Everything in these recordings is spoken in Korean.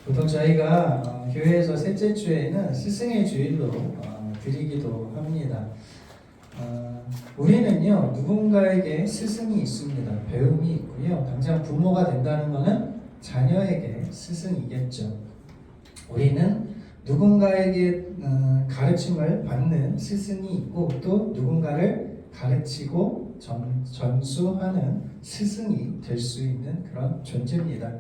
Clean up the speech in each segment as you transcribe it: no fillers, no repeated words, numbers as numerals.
보통 저희가 교회에서 셋째 주에는 스승의 주일로 드리기도 합니다. 우리는요, 누군가에게 스승이 있습니다. 배움이 있고요. 당장 부모가 된다는 것은 자녀에게 스승이겠죠. 우리는 누군가에게 가르침을 받는 스승이 있고 또 누군가를 가르치고 전수하는 스승이 될 수 있는 그런 존재입니다.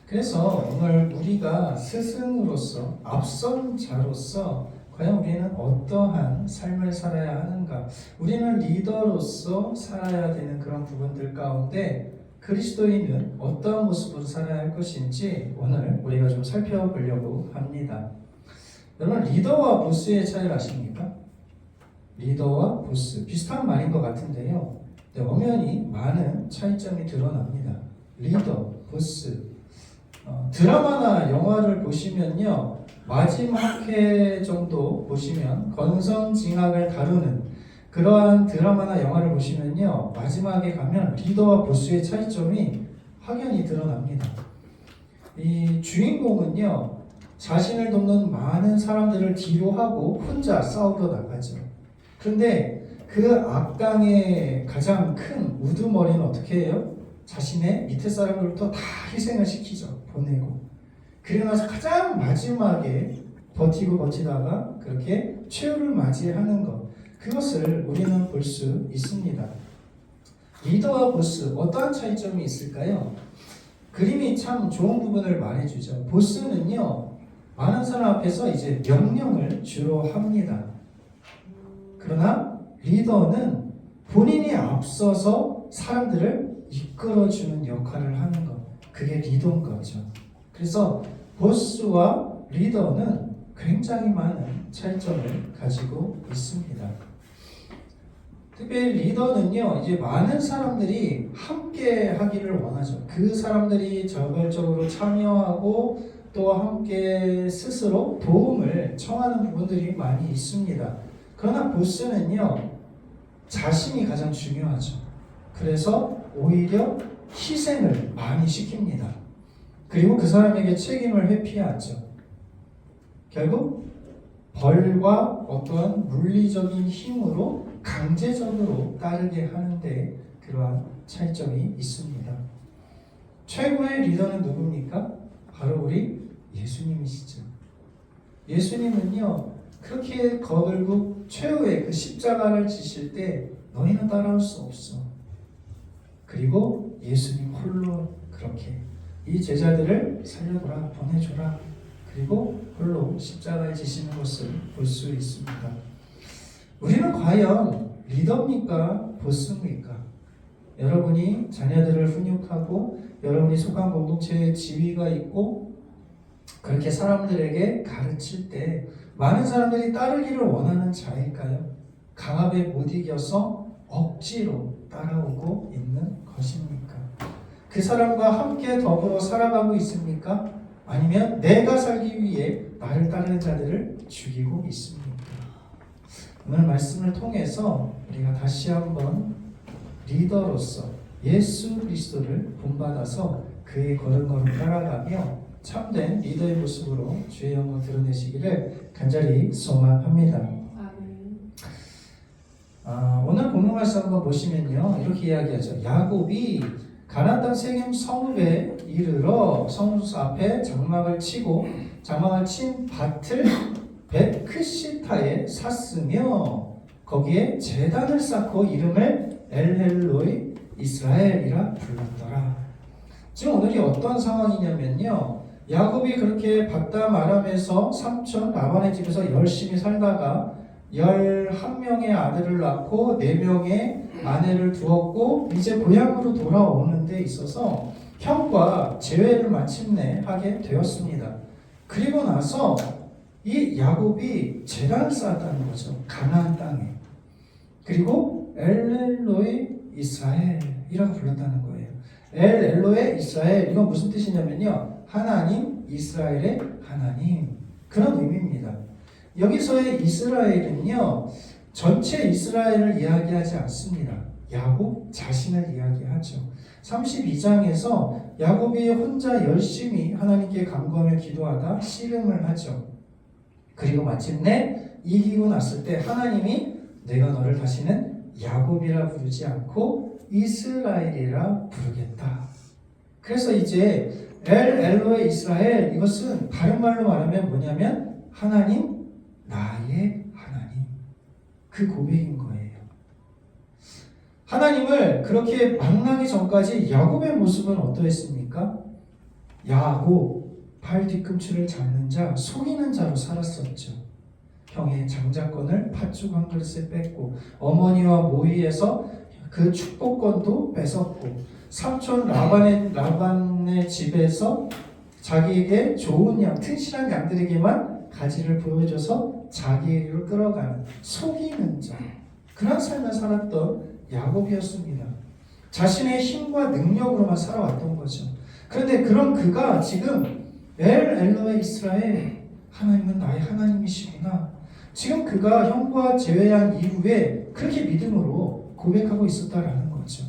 그래서 오늘 우리가 스승으로서 앞선 자로서 과연 우리는 어떠한 삶을 살아야 하는가? 우리는 리더로서 살아야 되는 그런 부분들 가운데 그리스도인은 어떤 모습으로 살아야 할 것인지 오늘 우리가 좀 살펴보려고 합니다. 여러분, 리더와 보스의 차이를 아십니까? 리더와 보스 비슷한 말인 것 같은데요. 엄연히 많은 차이점이 드러납니다. 리더, 보스. 드라마나 영화를 보시면요, 마지막 회 정도 보시면 건성징악을 다루는 그러한 드라마나 영화를 보시면요, 마지막에 가면 리더와 보스의 차이점이 확연히 드러납니다. 이 주인공은요, 자신을 돕는 많은 사람들을 뒤로 하고 혼자 싸우러 나가죠. 그런데 그 악당의 가장 큰 우두머리는 어떻게 해요? 자신의 밑에 사람들부터 다 희생을 시키죠. 보내고. 그리고 나서 가장 마지막에 버티다가 그렇게 최후를 맞이하는 것, 그것을 우리는 볼 수 있습니다. 리더와 보스, 어떠한 차이점이 있을까요? 그림이 참 좋은 부분을 말해주죠. 보스는요, 많은 사람 앞에서 이제 명령을 주로 합니다. 그러나 리더는 본인이 앞서서 사람들을 이끌어주는 역할을 하는 것, 그게 리더인 거죠. 그래서 보스와 리더는 굉장히 많은 차이점을 가지고 있습니다. 특별히 리더는요, 이제 많은 사람들이 함께 하기를 원하죠. 그 사람들이 자발적으로 참여하고 또 함께 스스로 도움을 청하는 부분들이 많이 있습니다. 그러나 보스는요, 자신이 가장 중요하죠. 그래서 오히려 희생을 많이 시킵니다. 그리고 그 사람에게 책임을 회피하죠. 결국 벌과 어떠한 물리적인 힘으로 강제적으로 따르게 하는데 그러한 차이점이 있습니다. 최고의 리더는 누굽니까? 바로 우리 예수님이시죠. 예수님은요, 그렇게 결국 최후의 그 십자가를 지실 때 너희는 따라올 수 없어. 그리고 예수님 홀로 그렇게 이 제자들을 살려줘라, 보내줘라. 그리고 홀로 십자가에 지시는 것을 볼 수 있습니다. 우리는 과연 리더입니까? 보스입니까? 여러분이 자녀들을 훈육하고 여러분이 속한 공동체에 지위가 있고 그렇게 사람들에게 가르칠 때 많은 사람들이 따르기를 원하는 자일까요? 강압에 못 이겨서 억지로 따라오고 있는 것입니까? 그 사람과 함께 더불어 살아가고 있습니까? 아니면 내가 살기 위해 나를 따르는 자들을 죽이고 있습니까? 오늘 말씀을 통해서 우리가 다시 한번 리더로서 예수 그리스도를 본받아서 그의 걸음걸음 따라가며 참된 리더의 모습으로 주의 영광 드러내시기를 간절히 소망합니다. 오늘 본문 말씀 한번 보시면요, 이렇게 이야기하죠. 야곱이 가나안 땅 세겜 성읍에 이르러 성읍 앞에 장막을 치고 장막을 친 밭을 베크시타에 샀으며 거기에 제단을 쌓고 이름을 엘헬로이 이스라엘이라 불렀더라. 지금 오늘이 어떤 상황이냐면요, 야곱이 그렇게 밭담 아람에서 삼촌 라반의 집에서 열심히 살다가 11명의 아들을 낳고 4명의 아내를 두었고 이제 고향으로 돌아오는 데 있어서 형과 재회를 마침내 하게 되었습니다. 그리고 나서 이 야곱이 제단을 쌓았다는 거죠. 가나안 땅에. 그리고 엘로이 이스라엘이라고 불렀다는 거예요. 엘로이 이스라엘, 이건 무슨 뜻이냐면요, 하나님, 이스라엘의 하나님, 그런 의미입니다. 여기서의 이스라엘은요, 전체 이스라엘을 이야기하지 않습니다. 야곱 자신을 이야기하죠. 32장에서 야곱이 혼자 열심히 하나님께 간구하며 기도하다 씨름을 하죠. 그리고 마침내 이기고 났을 때 하나님이 내가 너를 다시는 야곱이라 부르지 않고 이스라엘이라 부르겠다. 그래서 이제 엘로의 이스라엘, 이것은 다른 말로 말하면 뭐냐면 하나님, 나의 하나님, 그 고백인 거예요. 하나님을 그렇게 만나기 전까지 야곱의 모습은 어떠했습니까? 야곱, 발 뒤꿈치를 잡는 자, 속이는 자로 살았었죠. 형의 장자권을 팥죽 한 그릇에 뺏고 어머니와 모의해서 그 축복권도 뺏었고 삼촌 라반의 집에서 자기에게 좋은 양, 튼실한 양들에게만 가지를 보여줘서 자기를 끌어가는 속이는 자, 그런 삶을 살았던 야곱이었습니다. 자신의 힘과 능력으로만 살아왔던 거죠. 그런데 그런 그가 지금 엘로의 이스라엘, 하나님은 나의 하나님이시구나, 지금 그가 형과 제외한 이후에 그렇게 믿음으로 고백하고 있었다라는 거죠.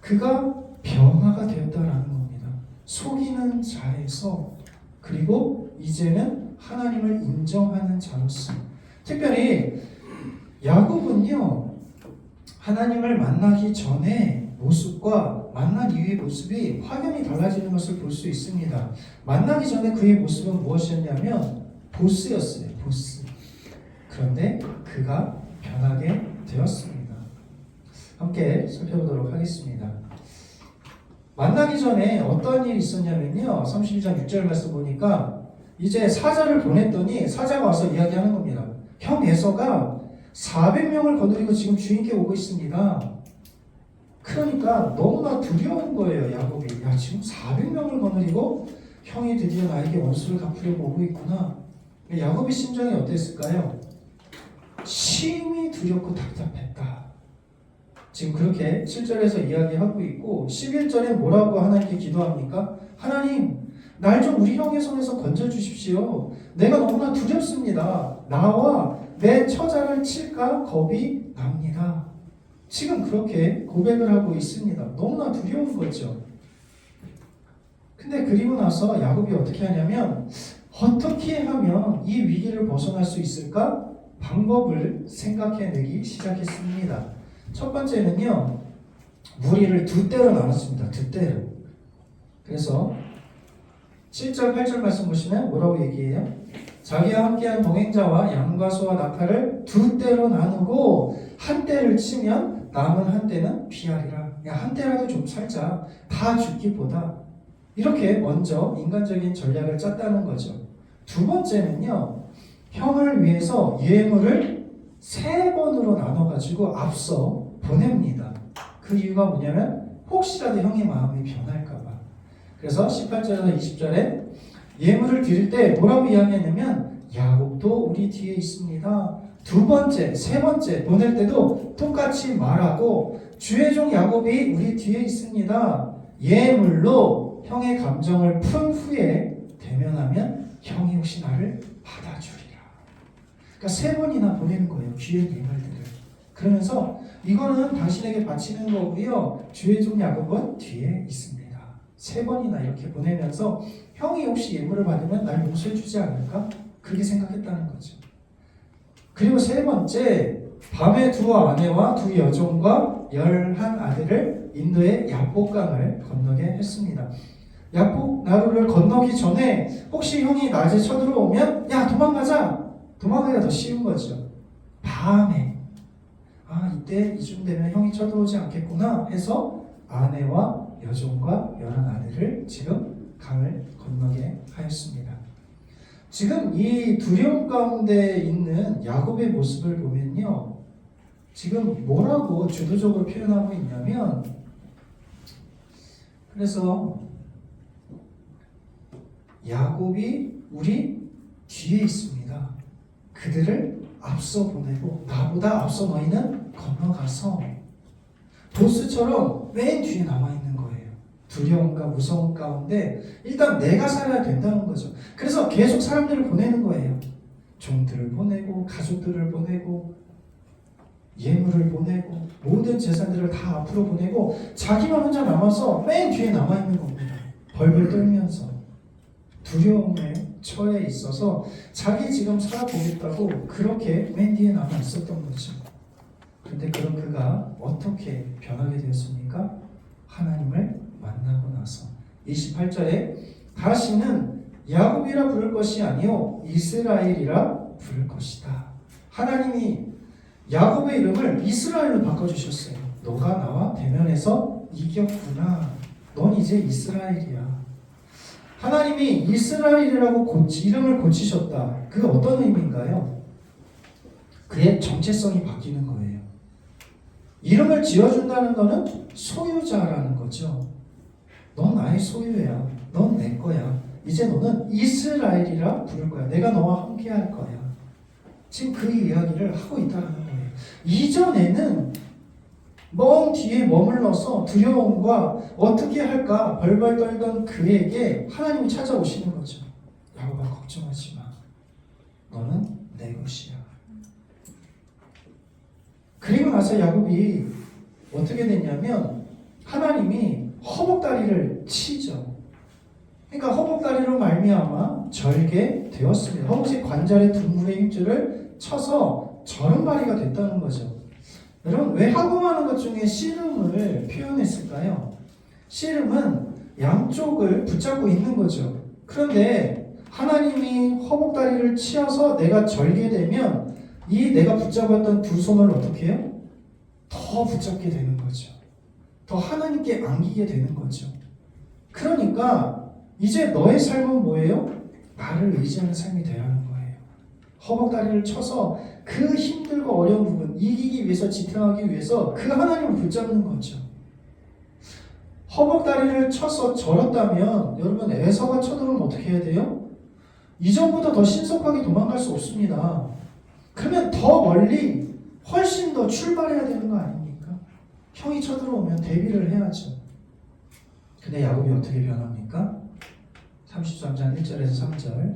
그가 변화가 되었다라는 겁니다. 속이는 자에서, 그리고 이제는 하나님을 인정하는 자로서. 특별히 야곱은요, 하나님을 만나기 전에 모습과 만난 이후의 모습이 확연히 달라지는 것을 볼 수 있습니다. 만나기 전에 그의 모습은 무엇이었냐면 보스였어요. 보스. 그런데 그가 변하게 되었습니다. 함께 살펴보도록 하겠습니다. 만나기 전에 어떤 일이 있었냐면요, 32장 6절 말씀 보니까 이제 사자를 보냈더니 사자가 와서 이야기하는 겁니다. 형 에서가 400명을 거느리고 지금 주인께 오고 있습니다. 그러니까 너무나 두려운 거예요, 야곱이. 야, 지금 400명을 거느리고 형이 드디어 나에게 원수를 갚으려고 오고 있구나. 야곱의 심정이 어땠을까요? 심히 두렵고 답답했다. 지금 그렇게 7절에서 이야기하고 있고, 11절에 뭐라고 하나님께 기도합니까? 하나님, 날 좀 우리 형의 손에서 건져주십시오. 내가 너무나 두렵습니다. 나와 내 처자를 칠까 겁이 납니다. 지금 그렇게 고백을 하고 있습니다. 너무나 두려운 거죠. 근데 그리고 나서 야곱이 어떻게 하냐면, 어떻게 하면 이 위기를 벗어날 수 있을까? 방법을 생각해내기 시작했습니다. 첫 번째는요, 무리를 두 때로 나눴습니다. 두 때로. 그래서 7절 8절 말씀 보시면 뭐라고 얘기해요? 자기와 함께한 동행자와 양과 소와 낙타를 두 때로 나누고 한 때를 치면 남은 한 때는 피하리라. 야, 한 때라도 좀 살자. 다 죽기보다. 이렇게 먼저 인간적인 전략을 짰다는 거죠. 두 번째는요, 형을 위해서 예물을 3번으로 나눠가지고 앞서 보냅니다. 그 이유가 뭐냐면 혹시라도 형의 마음이 변할까봐. 그래서 18절에서 20절에 예물을 드릴 때 뭐라고 이야기했냐면, 야곱도 우리 뒤에 있습니다. 두 번째, 세 번째 보낼 때도 똑같이 말하고, 주의 종 야곱이 우리 뒤에 있습니다. 예물로 형의 감정을 푼 후에 대면하면 형이 혹시 나를 받아주리라. 그러니까 3번이나 보내는 거예요, 귀한 예물들을. 그러면서 이거는 당신에게 바치는 거고요, 주의 종 야곱은 뒤에 있습니다. 3번이나 이렇게 보내면서 형이 혹시 예물을 받으면 날 용서해 주지 않을까? 그렇게 생각했다는 거죠. 그리고 3번째, 밤에 2 아내와 2 여종과 11 아들을 인도의 야복강을 건너게 했습니다. 야복 나루를 건너기 전에 혹시 형이 낮에 쳐들어오면, 야, 도망가자! 도망가기가 더 쉬운 거죠. 밤에, 이때 이쯤 되면 형이 쳐들어오지 않겠구나 해서 아내와 여종과 11 아들을 지금 강을 건너게 하였습니다. 지금 이 두려움 가운데 있는 야곱의 모습을 보면요, 지금 뭐라고 주도적으로 표현하고 있냐면, 그래서 야곱이 우리 뒤에 있습니다. 그들을 앞서 보내고 나보다 앞서 너희는 건너가서, 보스처럼 맨 뒤에 남아있는 거예요. 두려움과 무서움 가운데 일단 내가 살아야 된다는 거죠. 그래서 계속 사람들을 보내는 거예요. 종들을 보내고 가족들을 보내고 예물을 보내고 모든 재산들을 다 앞으로 보내고 자기만 혼자 남아서 맨 뒤에 남아있는 겁니다. 벌벌 떨면서 두려움에 처해 있어서 자기 지금 살아보겠다고 그렇게 맨 뒤에 남아 있었던 거죠. 그런데 그런 그가 어떻게 변하게 되었습니까? 하나님을 만나고 나서 28절에 다시는 야곱이라 부를 것이 아니요 이스라엘이라 부를 것이다. 하나님이 야곱의 이름을 이스라엘로 바꿔주셨어요. 너가 나와 대면해서 이겼구나. 넌 이제 이스라엘이야. 하나님이 이스라엘이라고 이름을 고치셨다. 그 어떤 의미인가요? 그의 정체성이 바뀌는 거예요. 이름을 지어준다는 것은 소유자라는 거죠. 넌 나의 소유야. 넌 내 거야. 이제 너는 이스라엘이라 부를 거야. 내가 너와 함께 할 거야. 지금 그 이야기를 하고 있다는 거예요. 이전에는 먼 뒤에 머물러서 두려움과 어떻게 할까 벌벌 떨던 그에게 하나님이 찾아오시는 거죠. 야곱아 걱정하지 마. 너는 내 것이야. 그리고 나서 야곱이 어떻게 됐냐면 하나님이 허벅다리를 치죠. 그러니까 허벅다리로 말미암아 절게 되었습니다. 허벅지 관절의 둥근의 힘줄을 쳐서 절음발이가 됐다는 거죠. 여러분 왜 하고하는 것 중에 씨름을 표현했을까요? 씨름은 양쪽을 붙잡고 있는 거죠. 그런데 하나님이 허벅다리를 치어서 내가 절게 되면 이 내가 붙잡았던 두 손을 어떻게 해요? 더 붙잡게 되는 거죠. 더 하나님께 안기게 되는 거죠. 그러니까 이제 너의 삶은 뭐예요? 나를 의지하는 삶이 되라는 거예요. 허벅다리를 쳐서 그 힘들고 어려운 부분 이기기 위해서 지탱하기 위해서 그 하나님을 붙잡는 거죠. 허벅다리를 쳐서 절었다면 여러분 에서가 쳐들어오면 어떻게 해야 돼요? 이전보다 더 신속하게 도망갈 수 없습니다. 그러면 더 멀리 훨씬 더 출발해야 되는 거 아닙니까? 형이 쳐들어오면 대비를 해야죠. 근데 야곱이 어떻게 변합니까? 33장 1절에서 3절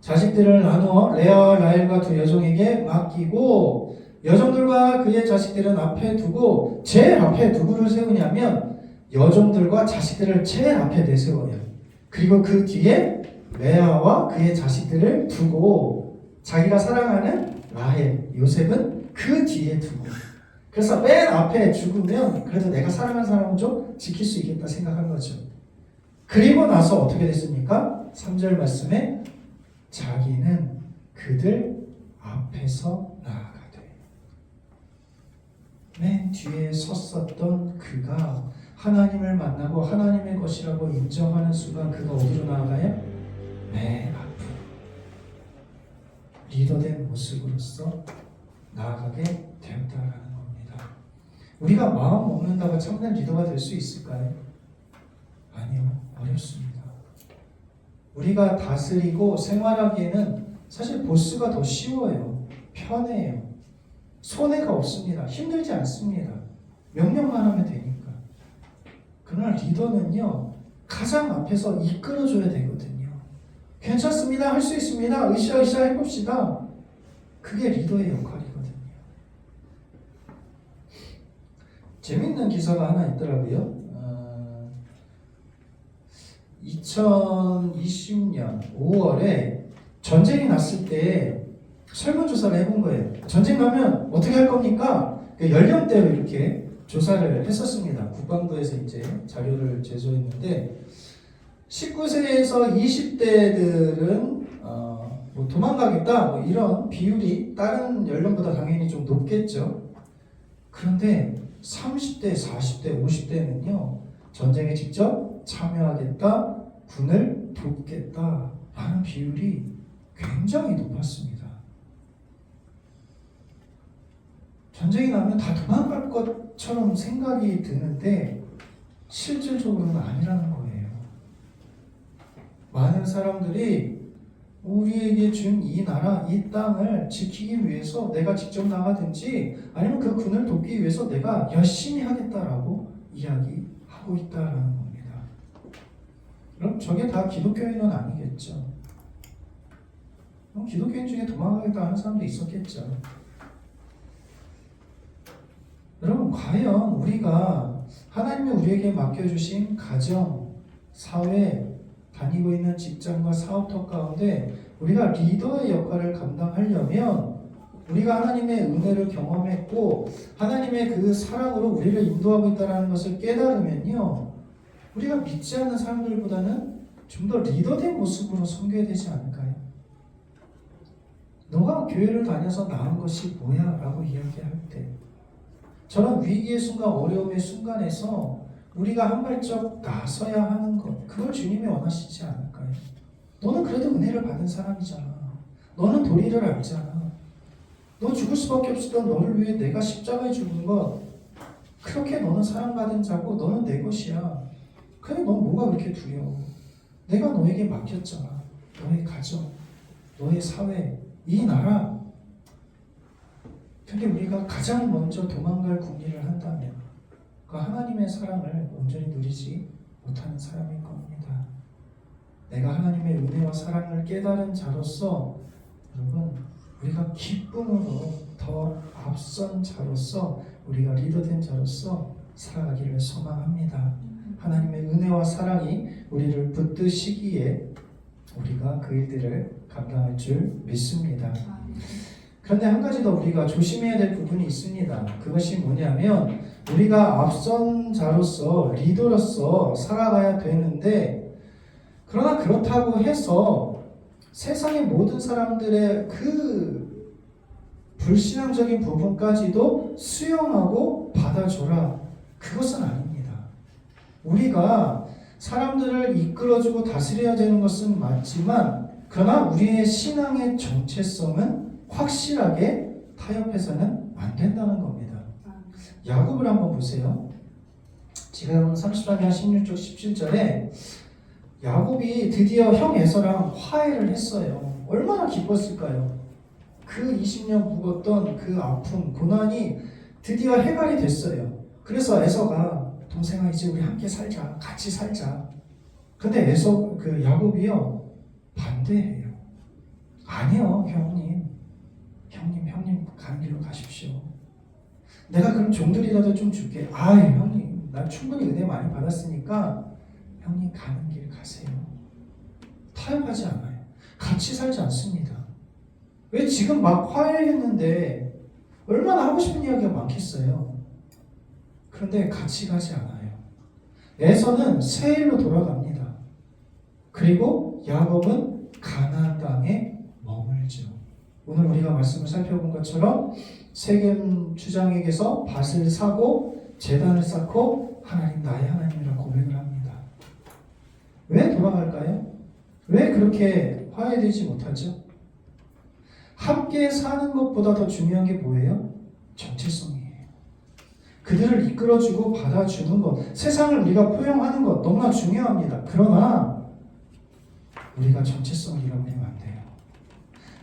자식들을 나누어 레아와 라헬과 두 여종에게 맡기고 여종들과 그의 자식들은 앞에 두고 제일 앞에 누구를 세우냐면 여종들과 자식들을 제일 앞에 내세워요. 그리고 그 뒤에 레아와 그의 자식들을 두고 자기가 사랑하는 라헬, 요셉은 그 뒤에 두고 그래서 맨 앞에 죽으면 그래도 내가 사랑하는 사람은 좀 지킬 수 있겠다 생각한 거죠. 그리고 나서 어떻게 됐습니까? 3절 말씀에 자기는 그들 앞에서 나아가되 맨 뒤에 섰었던 그가 하나님을 만나고 하나님의 것이라고 인정하는 순간 그가 어디로 나아가요? 맨 앞으로 리더된 모습으로서 나아가게 되었다라는 겁니다. 우리가 마음 먹는다고 참된 리더가 될 수 있을까요? 아니요, 어렵습니다. 우리가 다스리고 생활하기에는 사실 보스가 더 쉬워요. 편해요. 손해가 없습니다. 힘들지 않습니다. 명령만 하면 되니까. 그러나 리더는요, 가장 앞에서 이끌어줘야 되거든요. 괜찮습니다. 할 수 있습니다. 으쌰으쌰 해봅시다. 그게 리더의 역할이거든요. 재밌는 기사가 하나 있더라고요. 2020년 5월에 전쟁이 났을 때 설문조사를 해본 거예요. 전쟁 나면 어떻게 할 겁니까? 연령대로 이렇게 조사를 했었습니다. 국방부에서 이제 자료를 제조했는데 19세에서 20대들은 뭐 도망가겠다 뭐 이런 비율이 다른 연령보다 당연히 좀 높겠죠. 그런데 30대, 40대, 50대는요 전쟁에 직접 참여하겠다, 군을 돕겠다 라는 비율이 굉장히 높았습니다. 전쟁이 나면 다 도망갈 것처럼 생각이 드는데 실질적으로는 아니라는 거예요. 많은 사람들이 우리에게 준 이 나라, 이 땅을 지키기 위해서 내가 직접 나가든지 아니면 그 군을 돕기 위해서 내가 열심히 하겠다라고 이야기하고 있다라는 겁니다. 그럼 저게 다 기독교인은 아니겠죠. 기독교인 중에 도망가겠다 하는 사람도 있었겠죠. 과연 우리가 하나님이 우리에게 맡겨주신 가정, 사회, 다니고 있는 직장과 사업터 가운데 우리가 리더의 역할을 감당하려면 우리가 하나님의 은혜를 경험했고 하나님의 그 사랑으로 우리를 인도하고 있다는 것을 깨달으면요, 우리가 믿지 않는 사람들보다는 좀 더 리더된 모습으로 섬겨야 되지 않을까요? 너가 교회를 다녀서 나은 것이 뭐야? 라고 이야기할 때 저런 위기의 순간, 어려움의 순간에서 우리가 한 발짝 나서야 하는 것, 그걸 주님이 원하시지 않을까요? 너는 그래도 은혜를 받은 사람이잖아. 너는 도리를 알잖아. 너 죽을 수밖에 없었던 너를 위해 내가 십자가에 죽은 것, 그렇게 너는 사랑받은 자고 너는 내 것이야. 근데 넌 뭐가 그렇게 두려워? 내가 너에게 맡겼잖아. 너의 가정, 너의 사회, 이 나라. 근데 우리가 가장 먼저 도망갈 궁리를 한다면 그 하나님의 사랑을 온전히 누리지 못하는 사람일 겁니다. 내가 하나님의 은혜와 사랑을 깨달은 자로서 여러분, 우리가 기쁨으로 더 앞선 자로서 우리가 리더된 자로서 살아가기를 소망합니다. 하나님의 은혜와 사랑이 우리를 붙드시기에 우리가 그 일들을 감당할 줄 믿습니다. 그런데 한 가지 더 우리가 조심해야 될 부분이 있습니다. 그것이 뭐냐면 우리가 앞선 자로서 리더로서 살아가야 되는데, 그러나 그렇다고 해서 세상의 모든 사람들의 그 불신앙적인 부분까지도 수용하고 받아줘라, 그것은 아닙니다. 우리가 사람들을 이끌어주고 다스려야 되는 것은 맞지만 그러나 우리의 신앙의 정체성은 확실하게 타협해서는 안 된다는 겁니다. 야곱을 한번 보세요. 지금 30장의 16절 17절에 야곱이 드디어 형 에서랑 화해를 했어요. 얼마나 기뻤을까요? 그 20년 묵었던 그 아픔, 고난이 드디어 해결이 됐어요. 그래서 에서가 동생아, 이제 우리 함께 살자, 같이 살자. 근데 그 야곱이요, 반대해요. 아니요, 형님 가는 길로 가십시오. 내가 그럼 종들이라도 좀 줄게. 아유, 형님, 난 충분히 은혜 많이 받았으니까 형님 가는 길 가세요. 타협하지 않아요. 같이 살지 않습니다. 왜? 지금 막 화해했는데 얼마나 하고 싶은 이야기가 많겠어요. 그런데 같이 가지 않아요. 에서는 세일로 돌아갑니다. 그리고 야곱은 가나안 땅에 머물죠. 오늘 우리가 말씀을 살펴본 것처럼 세겜 주장에게서 밭을 사고 제단을 쌓고 하나님 나의 하나님이라고 고백을 합니다. 왜 돌아갈까요? 왜 그렇게 화해되지 못하죠? 함께 사는 것보다 더 중요한 게 뭐예요? 정체성이에요. 그들을 이끌어주고 받아주는 것, 세상을 우리가 포용하는 것 너무나 중요합니다. 그러나 우리가 정체성을 잃어버리면 안 돼요.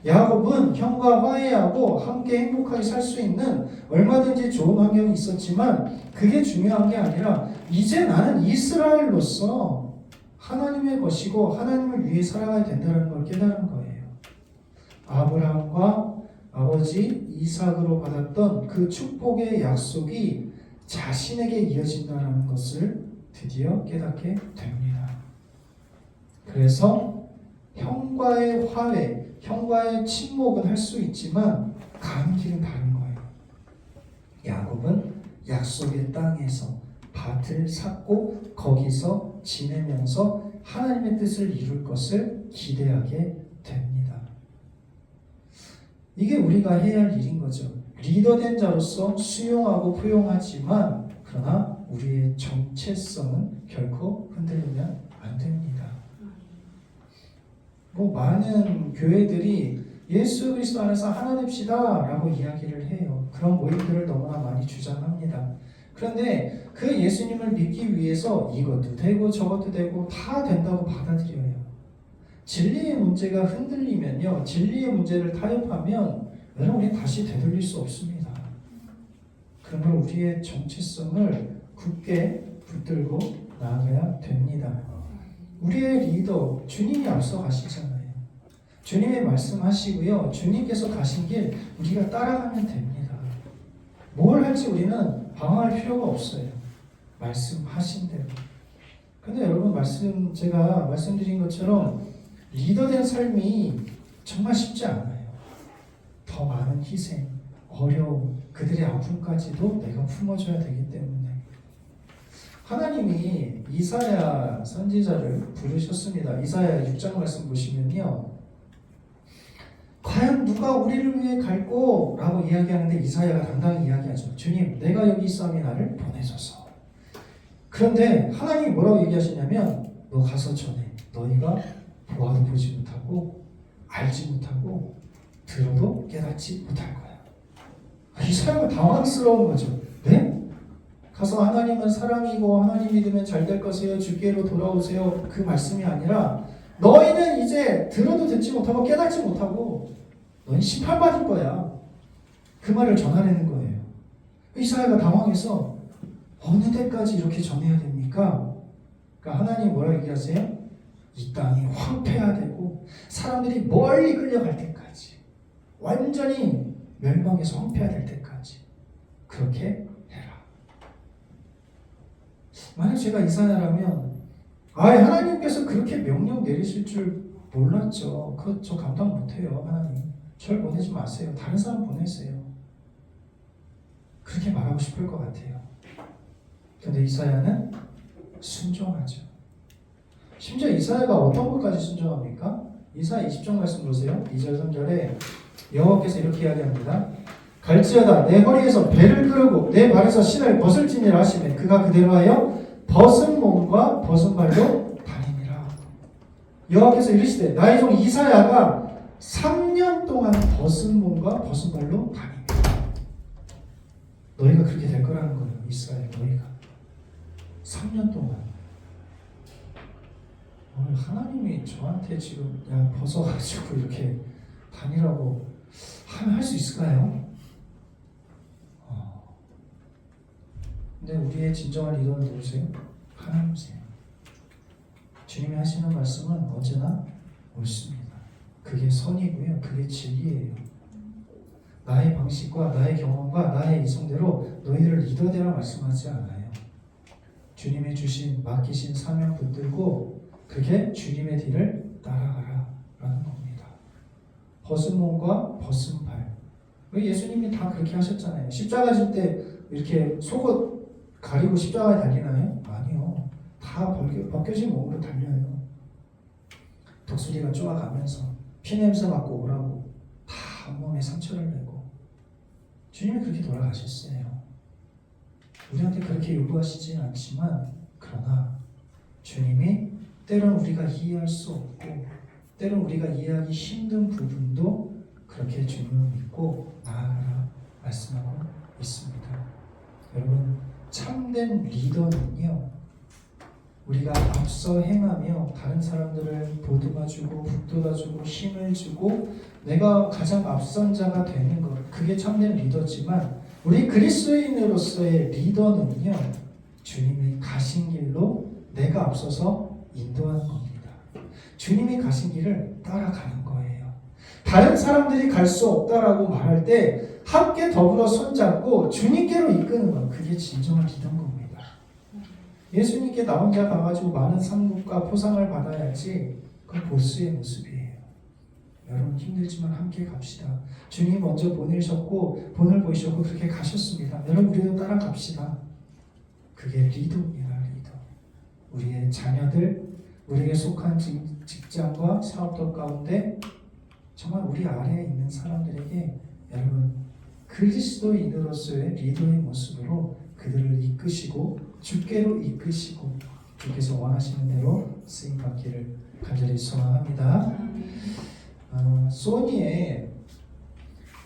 야곱은 형과 화해하고 함께 행복하게 살 수 있는 얼마든지 좋은 환경이 있었지만 그게 중요한 게 아니라 이제 나는 이스라엘로서 하나님의 것이고 하나님을 위해 살아가야 된다는 걸 깨달은 거예요. 아브라함과 아버지 이삭으로 받았던 그 축복의 약속이 자신에게 이어진다는 것을 드디어 깨닫게 됩니다. 그래서 형과의 화해, 형과의 친목은 할 수 있지만 가는 길은 다른 거예요. 야곱은 약속의 땅에서 밭을 샀고 거기서 지내면서 하나님의 뜻을 이룰 것을 기대하게 됩니다. 이게 우리가 해야 할 일인 거죠. 리더된 자로서 수용하고 포용하지만 그러나 우리의 정체성은 결코 흔들리면 안 됩니다. 많은 교회들이 예수 그리스도 안에서 하나 됩시다 라고 이야기를 해요. 그런 모임들을 너무나 많이 주장합니다. 그런데 그 예수님을 믿기 위해서 이것도 되고 저것도 되고 다 된다고 받아들여요. 진리의 문제가 흔들리면요, 진리의 문제를 타협하면 여러분 우리 다시 되돌릴 수 없습니다. 그러면 우리의 정체성을 굳게 붙들고 나아가야 됩니다. 우리의 리더 주님이 앞서 가시잖아요. 주님이 말씀하시고요, 주님께서 가신 길 우리가 따라가면 됩니다. 뭘 할지 우리는 방황할 필요가 없어요. 말씀하신 대로. 근데 여러분 제가 말씀드린 것처럼 리더된 삶이 정말 쉽지 않아요. 더 많은 희생, 어려움, 그들의 아픔까지도 내가 품어줘야 되기 때문에 하나님이 이사야 선지자를 부르셨습니다. 이사야 6장 말씀 보시면요. 과연 누가 우리를 위해 갈꼬? 라고 이야기하는데 이사야가 당당히 이야기하죠. 주님, 내가 여기 있사오니 나를 보내소서. 그런데 하나님이 뭐라고 얘기하시냐면 너 가서 전해. 너희가 보아도 보지 못하고 알지 못하고 들어도 깨닫지 못할 거야. 이사야가 당황스러운 거죠. 네? 가서 하나님은 사랑이고 하나님 믿으면 잘 될 것이에요. 주께로 돌아오세요. 그 말씀이 아니라 너희는 이제 들어도 듣지 못하고 깨닫지 못하고 너희는 심판받을 거야. 그 말을 전하려는 거예요. 이사야가 당황해서 어느 때까지 이렇게 전해야 됩니까? 그러니까 하나님 뭐라고 얘기하세요? 이 땅이 황폐화되고 사람들이 멀리 끌려갈 때까지 완전히 멸망해서 황폐화될 때까지 그렇게 해라. 만약 제가 이사야라면 하나님께서 그렇게 명령 내리실 줄 몰랐죠. 저 감당 못해요. 하나님 절 보내지 마세요. 다른 사람 보내세요. 그렇게 말하고 싶을 것 같아요. 근데 이사야는 순종하죠. 심지어 이사야가 어떤 것까지 순종합니까? 이사야 20장 말씀 보세요. 2절 3절에 여호와께서 이렇게 이야기합니다. 갈지어다 내 허리에서 배를 끌고 내 발에서 신을 벗을지니라 하시매 그가 그대로 하여 벗은 몸과 벗은 발로 다니니라. 여호와께서 이르시되 나의 종 이사야가 3년 동안 벗은 몸과 벗은 발로 다닙니다. 너희가 그렇게 될 거라는 거예요. 이스라엘 너희가 3년 동안 하나님이 저한테 지금 벗어가지고 이렇게 다니라고 하면 할 수 있을까요? 근데 우리의 진정한 리더는 누구세요? 하나님이세요. 주님이 하시는 말씀은 언제나 옳습니다. 그게 선이고요. 그게 진리예요. 나의 방식과 나의 경험과 나의 이성대로 너희들을 리더되라 말씀하지 않아요. 주님이 주신 맡기신 사명 붙들고 그렇게 주님의 뒤를 따라가라 라는 겁니다. 벗은 몸과 벗은 발. 예수님이 다 그렇게 하셨잖아요. 십자가 질 때 이렇게 속옷 가리고 십자가에 달리나요? 아니요. 다 벗겨진 몸으로 달려요. 독수리가 쪼아가면서 피냄새 맡고 오라고 다 온몸에 상처를 내고 주님이 그렇게 돌아가셨어요. 우리한테 그렇게 요구하시진 않지만 그러나 주님이 때론 우리가 이해할 수 없고 때론 우리가 이해하기 힘든 부분도 그렇게 주님을 믿고 나아가라 말씀하고 있습니다. 여러분 참된 리더는요 우리가 앞서 행하며 다른 사람들을 보듬어주고 북돋아주고 힘을 주고 내가 가장 앞선 자가 되는 것 그게 참된 리더지만 우리 그리스도인으로서의 리더는요 주님이 가신 길로 내가 앞서서 인도하는 겁니다. 주님이 가신 길을 따라가는 거예요. 다른 사람들이 갈 수 없다라고 말할 때 함께 더불어 손잡고 주님께로 이끄는 것 그게 진정한 리더인 겁니다. 예수님께 나 혼자 가가지고 많은 상급과 포상을 받아야지 그건 보스의 모습이에요. 여러분 힘들지만 함께 갑시다. 주님 먼저 보내셨고 본을 보이셨고 그렇게 가셨습니다. 여러분 우리도 따라갑시다. 그게 리더입니다. 리더. 우리의 자녀들 우리에게 속한 직장과 사업들 가운데 정말 우리 아래에 있는 사람들에게 여러분 그리스도인으로서의 리더의 모습으로 그들을 이끄시고 주께로 이끄시고 주께서 원하시는 대로 쓰임받기를 간절히 소망합니다. 소니의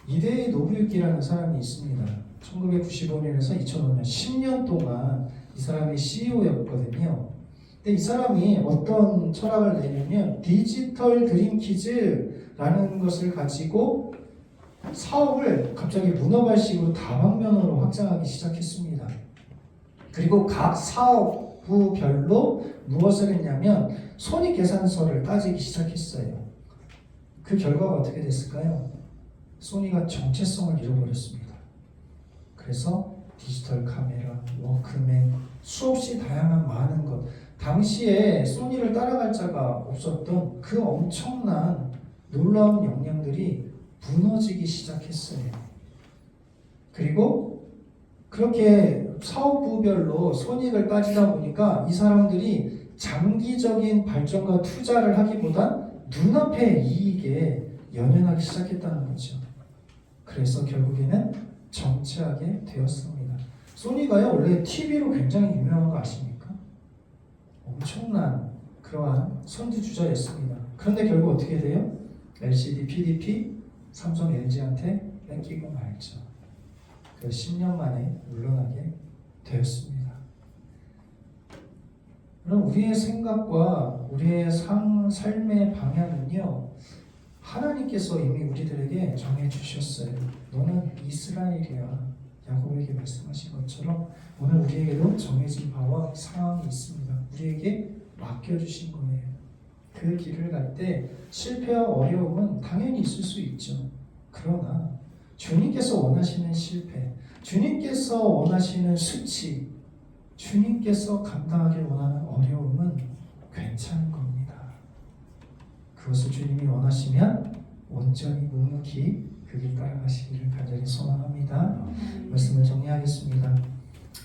이데이 노부유키라는 사람이 있습니다. 1995년에서 2005년 10년 동안 이 사람이 CEO였거든요. 근데 이 사람이 어떤 철학을 내냐면 디지털 드림키즈라는 것을 가지고 사업을 갑자기 문어발식으로 다방면으로 확장하기 시작했습니다. 그리고 각 사업부별로 무엇을 했냐면 손익계산서를 따지기 시작했어요. 그 결과가 어떻게 됐을까요? 소니가 정체성을 잃어버렸습니다. 그래서 디지털 카메라, 워크맨, 수없이 다양한 많은 것. 당시에 소니를 따라갈 자가 없었던 그 엄청난 놀라운 역량들이 무너지기 시작했어요. 그리고 그렇게 사업부별로 손익을 따지다 보니까 이 사람들이 장기적인 발전과 투자를 하기보다 눈앞의 이익에 연연하기 시작했다는 거죠. 그래서 결국에는 정체하게 되었습니다. 소니가요, 원래 TV로 굉장히 유명한 거 아십니까? 엄청난 그러한 선두주자였습니다. 그런데 결국 어떻게 돼요? LCD, PDP, 삼성, LG한테 뺏기고 말죠. 그 10년 만에 물러나게 되었습니다. 그럼 우리의 생각과 우리의 삶의 방향은요, 하나님께서 이미 우리들에게 정해주셨어요. 너는 이스라엘이야. 야곱에게 말씀하신 것처럼 오늘 우리에게도 정해진 바와 상황이 있습니다. 우리에게 맡겨주신 거예요. 그 길을 갈 때 실패와 어려움은 당연히 있을 수 있죠. 그러나 주님께서 원하시는 실패, 주님께서 원하시는 수치, 주님께서 감당하길 원하는 어려움은 괜찮은 겁니다. 그것을 주님이 원하시면 온전히 묵묵히 그 길 따라가시기를 간절히 소망합니다. 말씀을 정리하겠습니다.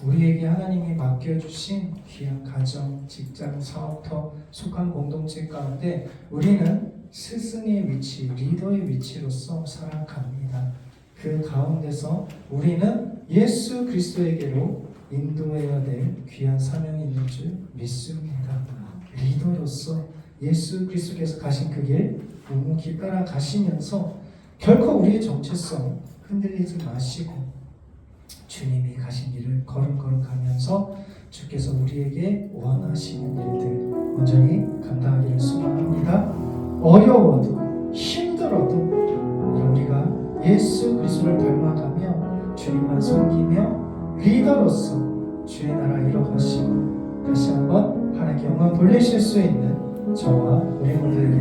우리에게 하나님이 맡겨주신 귀한 가정, 직장, 사업터, 속한 공동체 가운데 우리는 스승의 위치, 리더의 위치로서 살아갑니다. 그 가운데서 우리는 예수 그리스도에게로 인도해야 될 귀한 사명이 있는 줄 믿습니다. 리더로서 예수 그리스도께서 가신 그 길 묵묵히 따라가시면서 결코 우리의 정체성 흔들리지 마시고 주님이 가신 길을 걸음걸음 가면서 주께서 우리에게 원하시는 일들 온전히 감당하기를 소망합니다. 어려워도 힘들어도 우리가 예수 그리스도를 닮아가며 주님만 섬기며 리더로서 주의 나라 이뤄가시고 다시 한번 하나님께 영광 돌리실 수 있는 저와 우리 모두에게